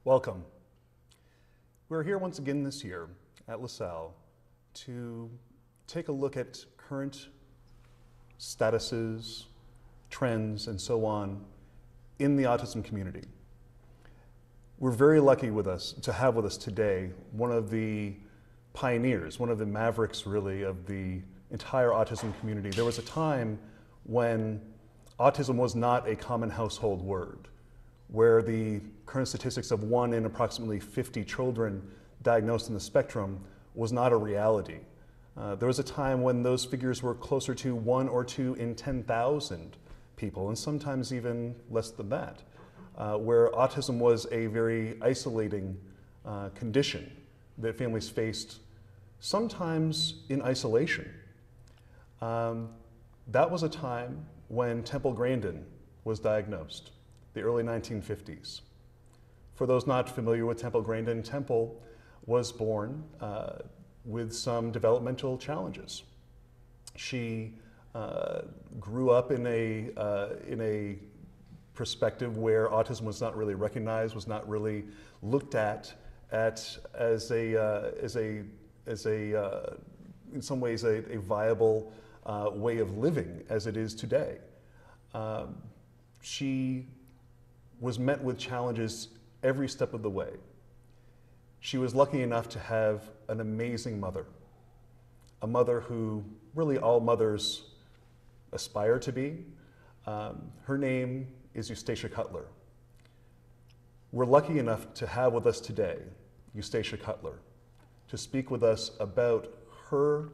Welcome. We're here once again this year at LaSalle to take a look at current statuses, trends, and so on in the autism community. We're very lucky to have with us today one of the pioneers, one of the mavericks really of the entire autism community. There was a time when autism was not a common household word, where the current statistics of 1 in approximately 50 children diagnosed in the spectrum was not a reality. There was a time when those figures were closer to 1 or 2 in 10,000 people, and sometimes even less than that, where autism was a very isolating condition that families faced, sometimes in isolation. That was a time when Temple Grandin was diagnosed, the early 1950s. For those not familiar with Temple Grandin, Temple was born with some developmental challenges. She grew up in a perspective where autism was not really recognized, was not really looked at as in some ways a viable way of living as it is today. She was met with challenges every step of the way. She was lucky enough to have an amazing mother, a mother who really all mothers aspire to be. Her name is Eustacia Culter. We're lucky enough to have with us today Eustacia Culter to speak with us about her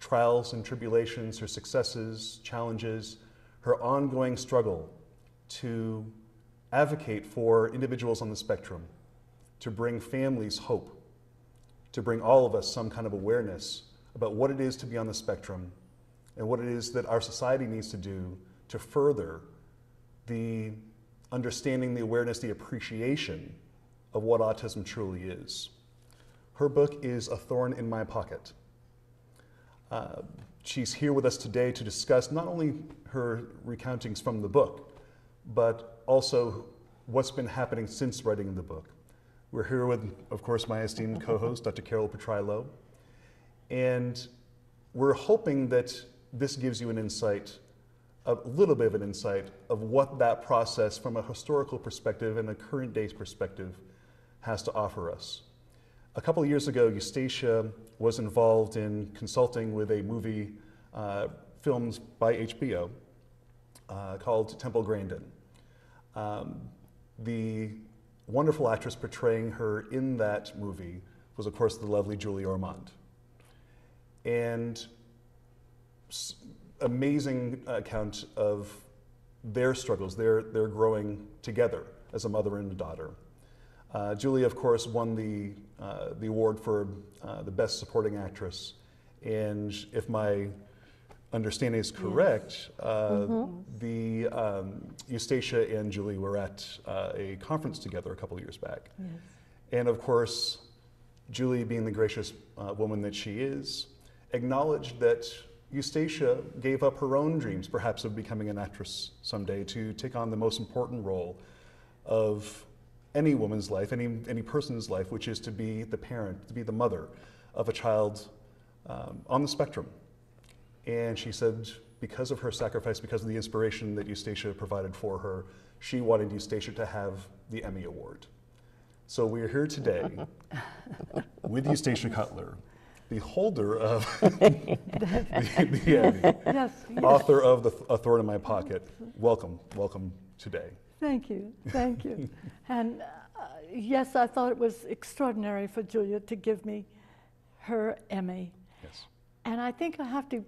trials and tribulations, her successes, challenges, her ongoing struggle to advocate for individuals on the spectrum, to bring families hope, to bring all of us some kind of awareness about what it is to be on the spectrum and what it is that our society needs to do to further the understanding, the awareness, the appreciation of what autism truly is. Her book is A Thorn in My Pocket. She's here with us today to discuss not only her recountings from the book, but also what's been happening since writing the book. We're here with, of course, my esteemed co-host, Dr. Carole Patrylo, and we're hoping that this gives you an insight, a little bit of an insight of what that process from a historical perspective and a current day perspective has to offer us. A couple of years ago, Eustacia was involved in consulting with a movie filmed by HBO called Temple Grandin. The wonderful actress portraying her in that movie was, of course, the lovely Julie Ormond. And amazing account of their struggles, their growing together as a mother and a daughter. Julie, of course, won the award for the Best Supporting Actress. And if my understanding is correct, Eustacia and Julie were at a conference together a couple of years back. Yes. And of course, Julie, being the gracious woman that she is, acknowledged that Eustacia gave up her own dreams, perhaps of becoming an actress someday, to take on the most important role of any woman's life, any person's life, which is to be the parent, to be the mother of a child on the spectrum. And she said, because of her sacrifice, because of the inspiration that Eustacia provided for her, she wanted Eustacia to have the Emmy Award. So we're here today with Eustacia Culter, the holder of the Emmy, Yes. author of A Thorn in My Pocket. Welcome today. Thank you. And yes, I thought it was extraordinary for Julia to give me her Emmy. Yes. And I think I have to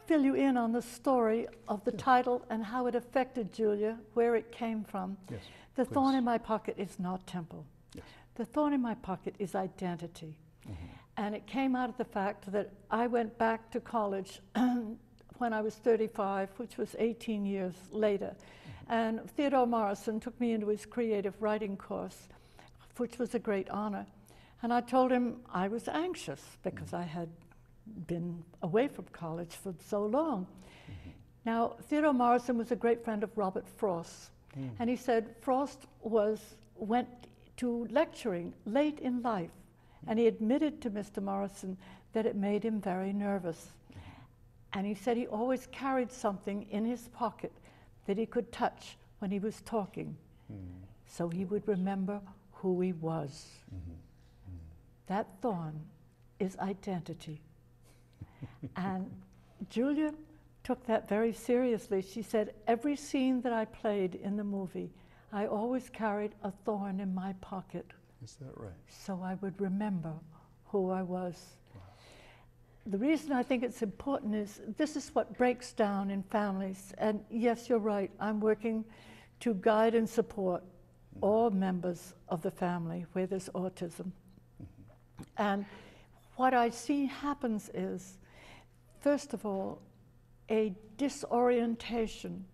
fill you in on the story of the title and how it affected Julia, where it came from. Yes, The please. Thorn in My Pocket is not Temple. Yes. The Thorn in My Pocket is identity. And it came out of the fact that I went back to college when I was 35, which was 18 years later. And Theodore Morrison took me into his creative writing course, which was a great honor. And I told him I was anxious because I had been away from college for so long. Now, Theodore Morrison was a great friend of Robert Frost. And he said Frost went to lecturing late in life. And he admitted to Mr. Morrison that it made him very nervous. And he said he always carried something in his pocket that he could touch when he was talking, so he would remember who he was. That thorn is identity. And Julia took that very seriously. She said, every scene that I played in the movie, I always carried a thorn in my pocket. Is that right? So I would remember who I was. Wow. The reason I think it's important is this is what breaks down in families. And yes, you're right, I'm working to guide and support all members of the family where there's autism. And what I see happens is, first of all, a disorientation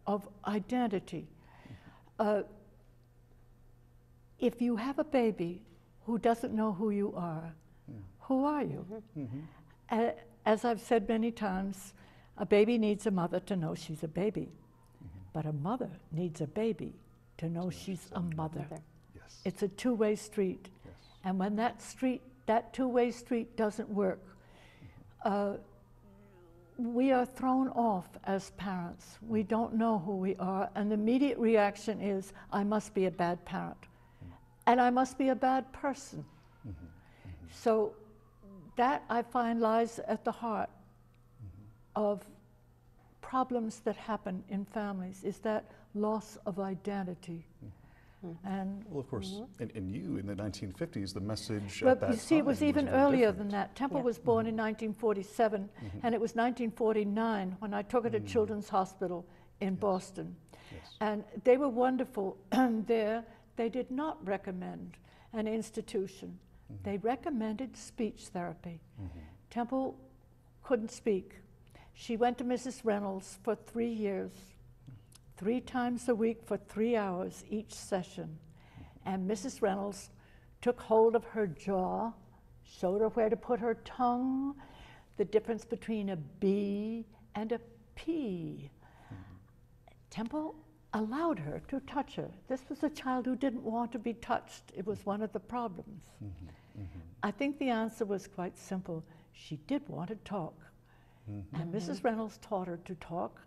of identity. If you have a baby who doesn't know who you are, who are you? As I've said many times, a baby needs a mother to know she's a baby, but a mother needs a baby to know she's a mother. Yes. It's a two-way street. Yes. And when that two-way street doesn't work, we are thrown off as parents. We don't know who we are, and the immediate reaction is, I must be a bad parent, and I must be a bad person. So that, I find, lies at the heart of problems that happen in families, is that loss of identity. And well, of course, in you, in the 1950s, the message well, at that you see, it was even very earlier different. than that. Temple was born in 1947, and it was 1949 when I took her to Children's Hospital in Boston. Yes. And they were wonderful there. They did not recommend an institution. They recommended speech therapy. Temple couldn't speak. She went to Mrs. Reynolds for 3 years, 3 times a week for 3 hours each session. And Mrs. Reynolds took hold of her jaw, showed her where to put her tongue, the difference between a B and a P. Temple allowed her to touch her. This was a child who didn't want to be touched. It was one of the problems. I think the answer was quite simple. She did want to talk. And Mrs. Reynolds taught her to talk.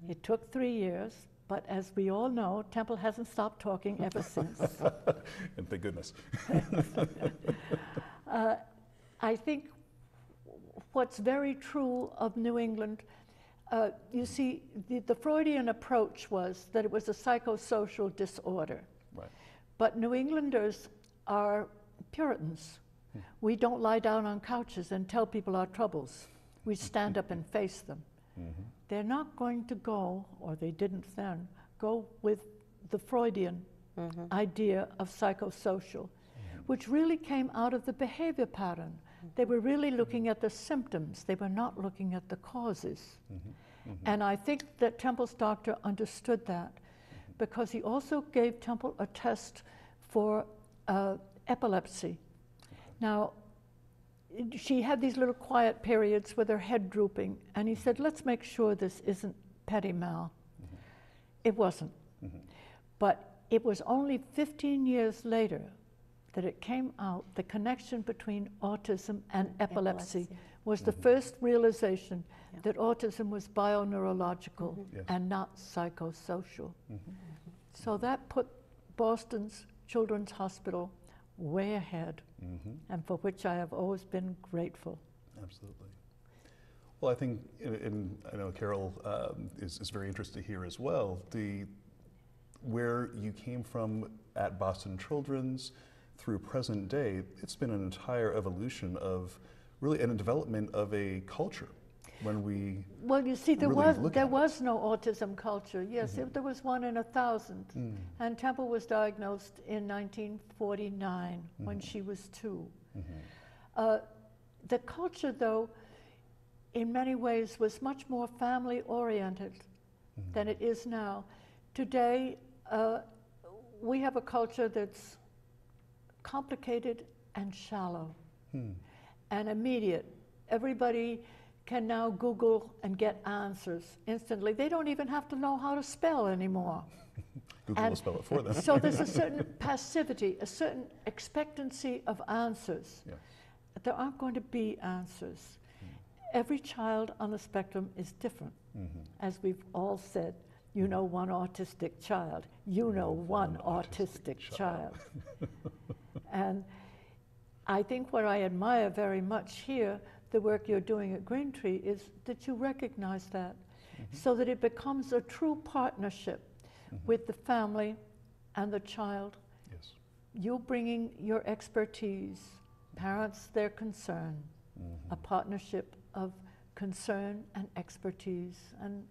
It took 3 years, but as we all know, Temple hasn't stopped talking ever since. And thank goodness. I think what's very true of New England, you see, the Freudian approach was that it was a psychosocial disorder. Right. But New Englanders are Puritans. We don't lie down on couches and tell people our troubles. We stand up and face them. They're not going to go, or they didn't then, go with the Freudian idea of psychosocial, which really came out of the behavior pattern. They were really looking at the symptoms. They were not looking at the causes. And I think that Temple's doctor understood that, because he also gave Temple a test for epilepsy. Now, she had these little quiet periods with her head drooping, and he said, let's make sure this isn't petit mal. It wasn't. But it was only 15 years later that it came out, the connection between autism and epilepsy was the first realization that autism was bioneurological and not psychosocial. So that put Boston's Children's Hospital way ahead, and for which I have always been grateful. Absolutely. Well, I think, I know Carole is very interested here as well, where you came from at Boston Children's through present day. It's been an entire evolution of really, and a development of a culture. When we well, you see, there really was no autism culture. Yes, there was 1 in 1,000, and Temple was diagnosed in 1949 when she was 2. The culture, though, in many ways was much more family-oriented than it is now. Today, we have a culture that's complicated and shallow and immediate. Everybody can now Google and get answers instantly. They don't even have to know how to spell anymore. Google will spell it for them. So there's a certain passivity, a certain expectancy of answers. Yes. There aren't going to be answers. Every child on the spectrum is different. As we've all said, you know one autistic child, you know one autistic child. And I think what I admire very much here, the work you're doing at Green Tree, is that you recognize that, so that it becomes a true partnership with the family and the child. Yes. You bringing your expertise, parents their concern, a partnership of concern and expertise. And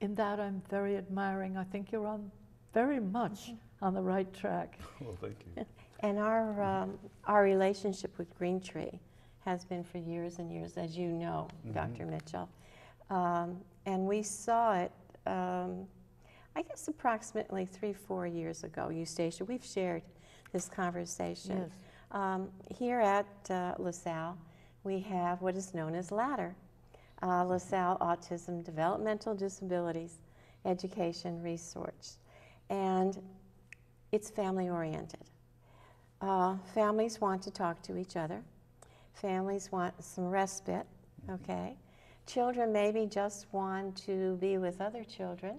in that I'm very admiring. I think you're on very much on the right track. Well, thank you. And our relationship with Green Tree has been for years and years, as you know, Dr. Mitchell. And we saw it, I guess approximately 3-4 years ago, Eustacia. We've shared this conversation. Yes. Here at LaSalle, we have what is known as LADDER, LaSalle Autism Developmental Disabilities Education Resource. And it's family-oriented. Families want to talk to each other. Families want some respite, okay? Children maybe just want to be with other children.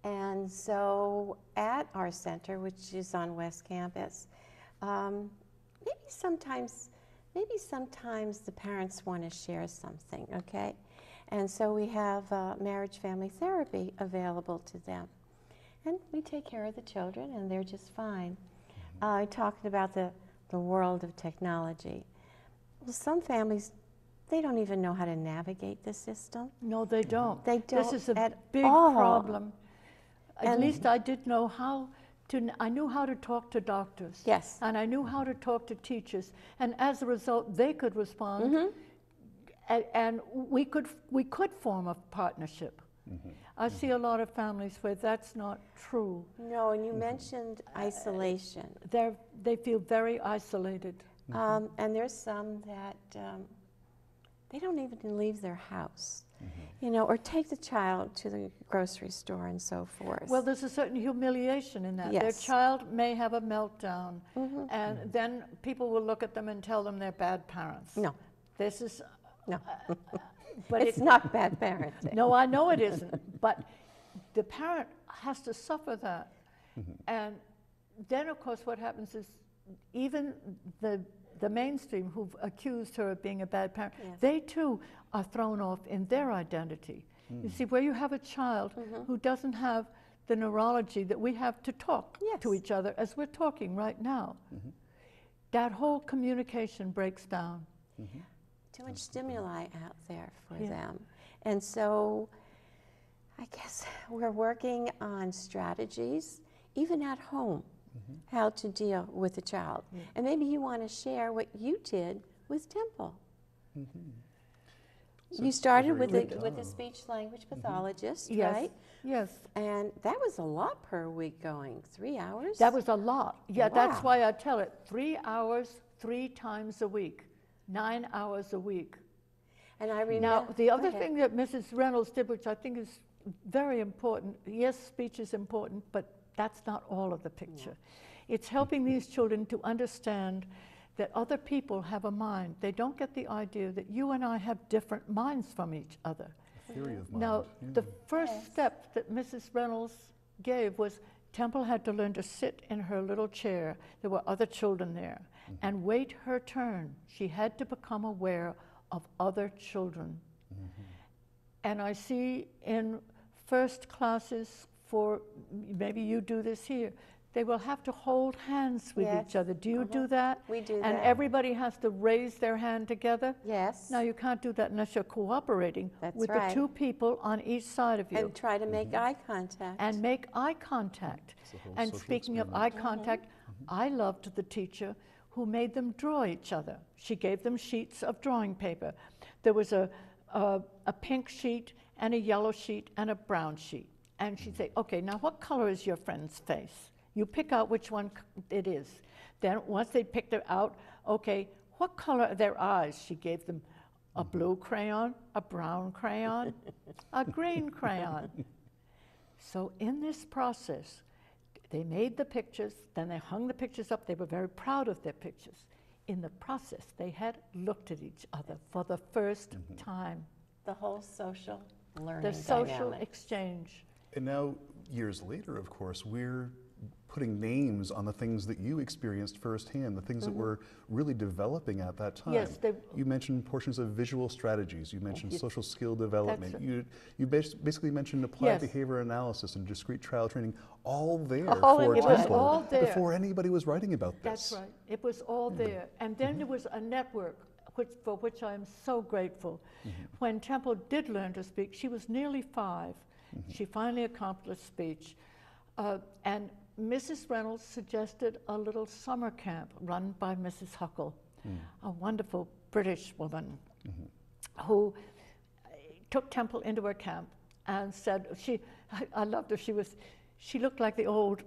And so at our center, which is on West Campus, maybe sometimes the parents want to share something, okay? And so we have marriage family therapy available to them. And we take care of the children, and they're just fine. Talking about the world of technology. Well, some families, they don't even know how to navigate the system. No, they don't. They don't This is a at big all. problem. At And- least I did know how to, I knew how to talk to doctors. Yes. And I knew how to talk to teachers. And as a result, they could respond. And we could form a partnership. I see a lot of families where that's not true. No, and you mentioned isolation. They feel very isolated. And there's some that they don't even leave their house, you know, or take the child to the grocery store and so forth. Well, there's a certain humiliation in that. Their Yes. child may have a meltdown, and then people will look at them and tell them they're bad parents. No. This is, No, but it's not bad parenting. No, I know it isn't, but the parent has to suffer that. And then, of course, what happens is even the mainstream who've accused her of being a bad parent, Yes. they too are thrown off in their identity. You see, where you have a child who doesn't have the neurology that we have to talk to Yes. each other as we're talking right now, that whole communication breaks down. Too much stimuli out there for Yeah. them. And so I guess we're working on strategies, even at home, how to deal with the child. And maybe you want to share what you did with Temple. You started with the speech language pathologist, right? Yes. And that was a lot per week going, 3 hours? That was a lot. Yeah, that's Wow. why I tell it 3 hours, 3 times a week, 9 hours a week. And I remember. Now, the Go other ahead. thing that Mrs. Reynolds did, which I think is very important, yes, speech is important, but that's not all of the picture. It's helping these children to understand that other people have a mind. They don't get the idea that you and I have different minds from each other. Theory of mind. Now, the first step that Mrs. Reynolds gave was Temple had to learn to sit in her little chair. There were other children there, and wait her turn. She had to become aware of other children. And I see in first classes, for maybe you do this here, they will have to hold hands with Yes. each other. Do you do that? We do And that. everybody has to raise their hand together? Yes. Now, you can't do that unless you're cooperating That's with right. the 2 people on each side of you. And try to make eye contact. And make eye contact. It's a whole And social speaking of experiment. eye contact, I loved the teacher who made them draw each other. She gave them sheets of drawing paper. There was a pink sheet and a yellow sheet and a brown sheet. And she'd say, okay, now what color is your friend's face? You pick out which one it is. Then once they picked it out, okay, what color are their eyes? She gave them a blue crayon, a brown crayon, a green crayon. So in this process, they made the pictures, then they hung the pictures up. They were very proud of their pictures. In the process, they had looked at each other for the first time. The whole social learning The social dynamic. exchange. And now, years later, of course, we're putting names on the things that you experienced firsthand, the things that were really developing at that time. Yes, you mentioned portions of visual strategies. You mentioned Yes. social skill development. That's You basically mentioned applied Yes. behavior analysis and discrete trial training, all there All for in It one. was Temple all there. before anybody was writing about this. That's right. It was all there. And then there was a network for which I am so grateful. When Temple did learn to speak, she was nearly 5. She finally accomplished speech. And Mrs. Reynolds suggested a little summer camp run by Mrs. Huckle, a wonderful British woman who took Temple into her camp and said, I loved her, she looked like the old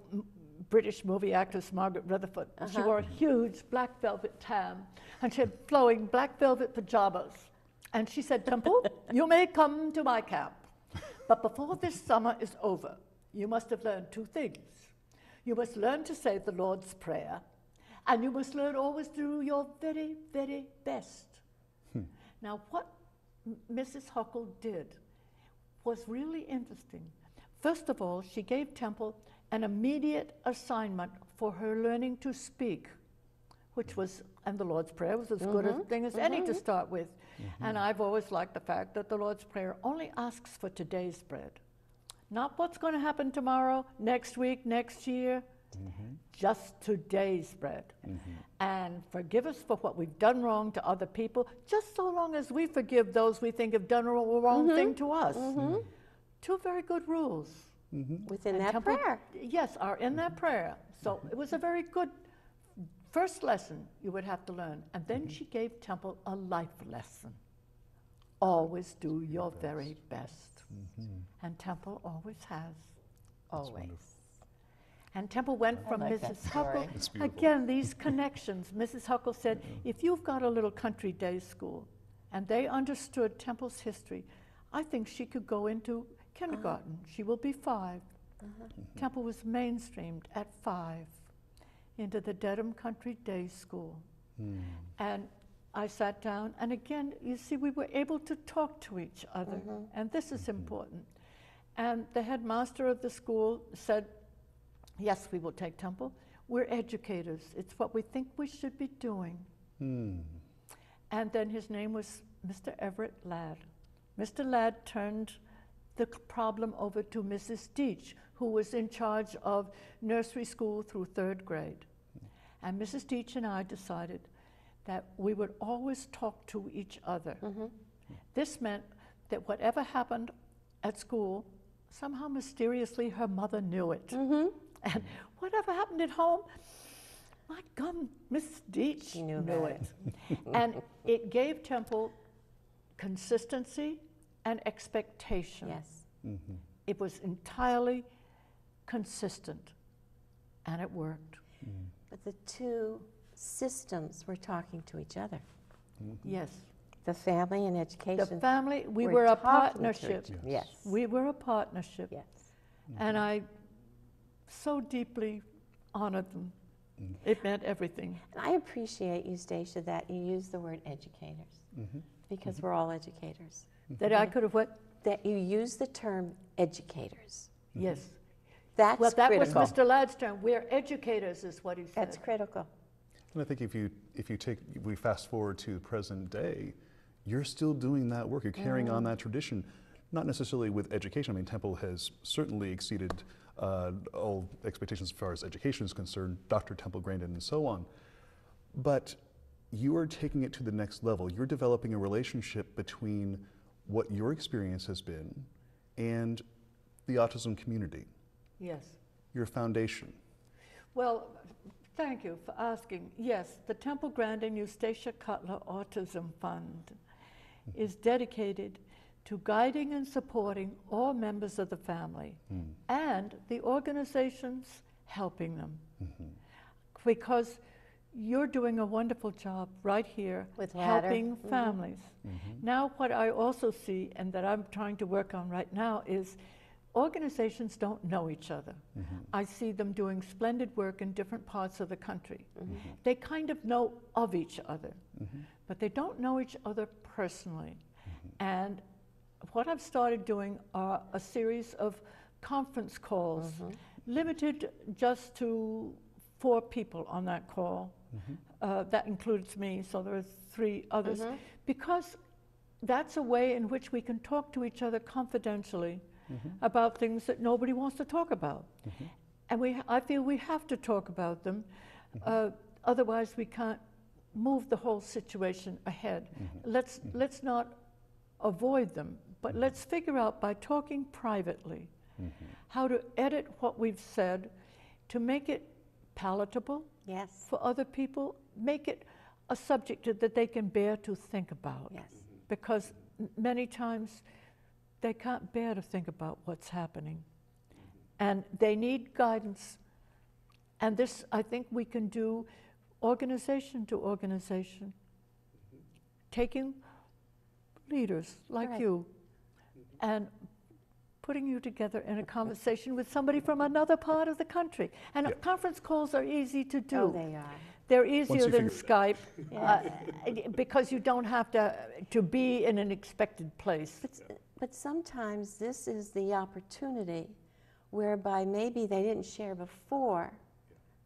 British movie actress Margaret Rutherford. She wore a huge black velvet tam and she had flowing black velvet pajamas. And she said, Temple, you may come to my camp, but before this summer is over, you must have learned 2 things. You must learn to say the Lord's Prayer, and you must learn always to do your very, very best. Now, what Mrs. Huckle did was really interesting. First of all, she gave Temple an immediate assignment for her learning to speak, which was, and the Lord's Prayer was as good a thing as any to start with. And I've always liked the fact that the Lord's Prayer only asks for today's bread. Not what's going to happen tomorrow, next week, next year, just today's bread. And forgive us for what we've done wrong to other people, just so long as we forgive those we think have done a wrong thing to us. 2 very good rules. Within And that Temple, prayer. yes, are in that prayer. So it was a very good first lesson you would have to learn. And then she gave Temple a life lesson. Always do your very best. And Temple always has. Always. And Temple went from like that Mrs. Huckle. story. It's beautiful. Again, these connections. Mrs. Huckle said, if you've got a little country day school, and they understood Temple's history, I think she could go into kindergarten. She will be 5. Temple was mainstreamed at 5 into the Dedham Country Day School. And I sat down, and again, you see, we were able to talk to each other, and this is important. And the headmaster of the school said, yes, we will take Temple. We're educators. It's what we think we should be doing. And then his name was Mr. Everett Ladd. Mr. Ladd turned the problem over to Mrs. Deach, who was in charge of nursery school through 3rd grade. And Mrs. Deach and I decided that we would always talk to each other. This meant that whatever happened at school, somehow mysteriously her mother knew it. And whatever happened at home, my God, Mrs. Deach knew it. And it gave Temple consistency and expectation. Yes. It was entirely consistent, and it worked. But the 2 systems were talking to each other. Yes. The family and education. The family, we were were a talking to partnership. each other. Yes. We were a partnership. Yes. And I so deeply honored them. It meant everything. And I appreciate, Eustacia, that you use the word educators, because we're all educators. That I could have what? That you use the term educators. Yes. That's Well, that critical. was Mr. Ladd's term. We're educators, is what he said. That's critical. And I think if we fast forward to present day, you're still doing that work. You're carrying on that tradition, not necessarily with education. I mean, Temple has certainly exceeded all expectations as far as education is concerned, Dr. Temple Grandin and so on. But you are taking it to the next level. You're developing a relationship between what your experience has been and the autism community, Yes. your foundation. Well, thank you for asking. Yes, the Temple Grandin Eustacia Culter Autism Fund is dedicated to guiding and supporting all members of the family and the organizations helping them. Because you're doing a wonderful job right here With Ladder. helping families. Now what I also see, and that I'm trying to work on right now, is organizations don't know each other. I see them doing splendid work in different parts of the country. They kind of know of each other, but they don't know each other personally. And what I've started doing are a series of conference calls, limited just to 4 people on that call. That includes me, so there are 3 others, because that's a way in which we can talk to each other confidentially about things that nobody wants to talk about. And I feel we have to talk about them, otherwise we can't move the whole situation ahead. Let's not avoid them, but let's figure out by talking privately how to edit what we've said to make it palatable for other people, make it a subject that they can bear to think about. Because many times they can't bear to think about what's happening. And they need guidance. And this, I think we can do organization to organization, taking leaders like you and putting you together in a conversation with somebody from another part of the country. And conference calls are easy to do. Oh, they are. They're easier than Skype because you don't have to be in an expected place. But sometimes this is the opportunity whereby maybe they didn't share before,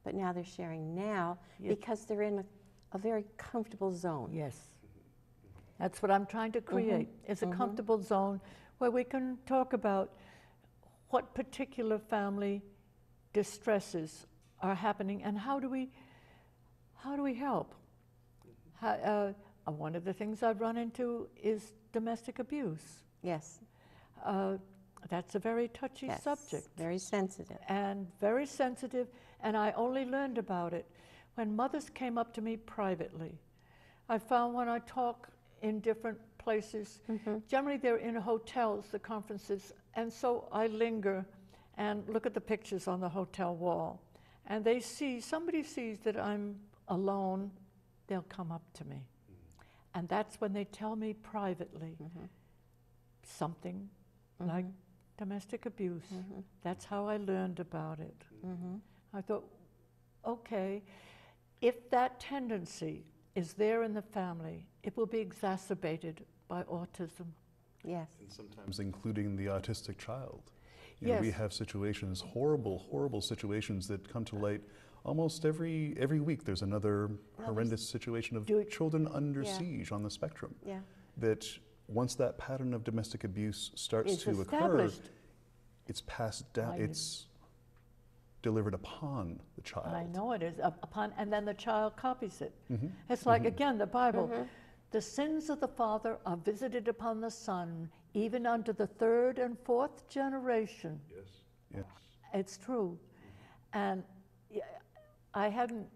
but now they're sharing now because they're in a very comfortable zone. Yes. That's what I'm trying to create, is a comfortable zone where we can talk about what particular family distresses are happening and how do we help. One of the things I've run into is domestic abuse. Yes. That's a very touchy subject. Very sensitive. And very sensitive, and I only learned about it when mothers came up to me privately. I found when I talk in different places, generally they're in hotels, the conferences, and so I linger and look at the pictures on the hotel wall. And somebody sees that I'm alone, they'll come up to me. And that's when they tell me privately something like domestic abuse. That's how I learned about it. I thought, okay, if that tendency is there in the family, it will be exacerbated by autism. Yes. And sometimes including the autistic child. You know, we have situations, horrible situations that come to light almost every week. There's another horrendous situation of children under siege on the spectrum. That once that pattern of domestic abuse starts to occur, it's passed down, it's delivered upon the child. I know it is, and then the child copies it. It's like, again, the Bible. The sins of the father are visited upon the son, even unto the 3rd and 4th generation. Yes. It's true. And I hadn't,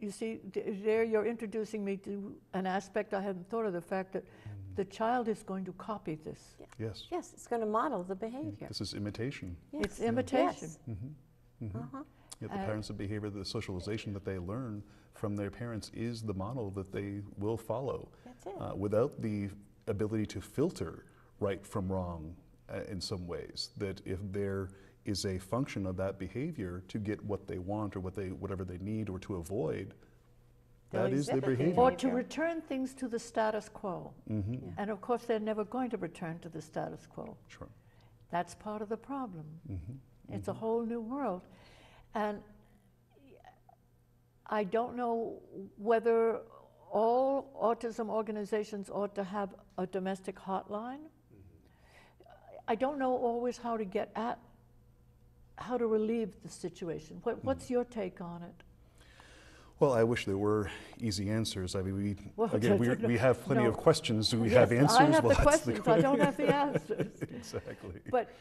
you see, there you're introducing me to an aspect I hadn't thought of, the fact that the child is going to copy this. Yes. Yes, it's going to model the behavior. This is imitation. It's imitation. Yet the parents of behavior, the socialization that they learn from their parents is the model that they will follow. That's it. Without the ability to filter right from wrong in some ways, that if there is a function of that behavior to get what they want or whatever they need or to avoid, that is their behavior. Or to return things to the status quo. And of course they're never going to return to the status quo. Sure. That's part of the problem. It's a whole new world. And I don't know whether all autism organizations ought to have a domestic hotline. I don't know always how to get at, how to relieve the situation. What's your take on it? Well, I wish there were easy answers. I mean, we have plenty No. of questions. Do we have answers? I have Well, the that's questions, I don't have the answers. Exactly. But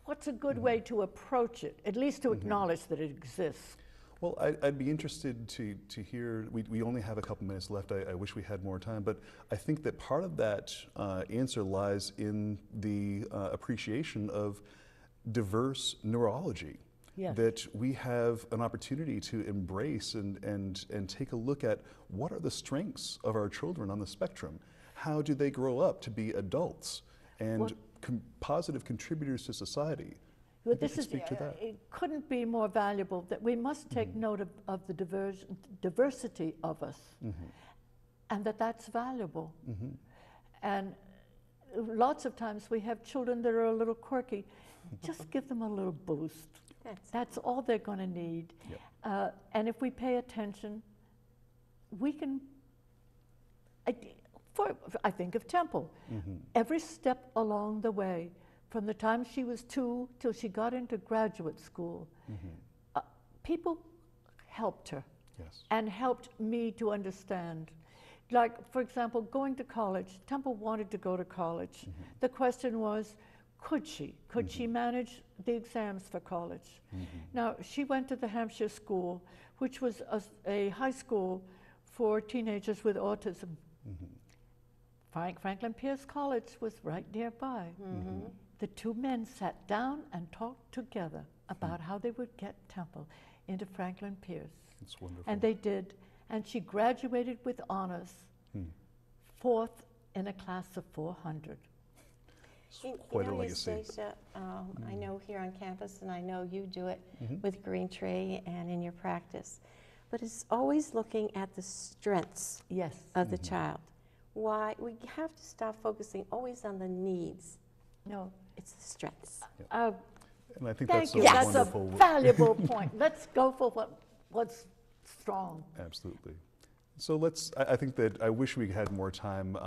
what's a good way to approach it, at least to acknowledge that it exists? Well, I'd be interested to hear, we only have a couple minutes left, I wish we had more time, but I think that part of that answer lies in the appreciation of diverse neurology. Yes. that we have an opportunity to embrace and take a look at what are the strengths of our children on the spectrum. How do they grow up to be adults and positive contributors to society? Well, Maybe you could speak to that. It couldn't be more valuable that we must take note of the diversity of us, and that's valuable. And lots of times we have children that are a little quirky. Just give them a little boost. That's all they're going to need. Yep. And if we pay attention, we can. I think of Temple. Every step along the way, from the time she was 2 till she got into graduate school, people helped her. Yes. And helped me to understand. Like, for example, going to college. Temple wanted to go to college. The question was, could she? Could she manage the exams for college? Now, she went to the Hampshire School, which was a high school for teenagers with autism. Franklin Pierce College was right nearby. The two men sat down and talked together about how they would get Temple into Franklin Pierce. It's wonderful. And they did. And she graduated with honors, 4th in a class of 400. Quite a legacy. Eustacia, I know here on campus, and I know you do it with Green Tree and in your practice, but it's always looking at the strengths of the child. Why we have to stop focusing always on the needs. No, it's the strengths. And I think thank that's you. a That's wonderful. a valuable point. Let's go for what's strong. Absolutely. So I think that I wish we had more time.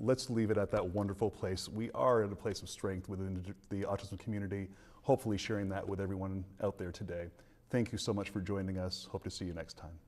Let's leave it at that wonderful place. We are at a place of strength within the autism community, hopefully sharing that with everyone out there today. Thank you so much for joining us. Hope to see you next time.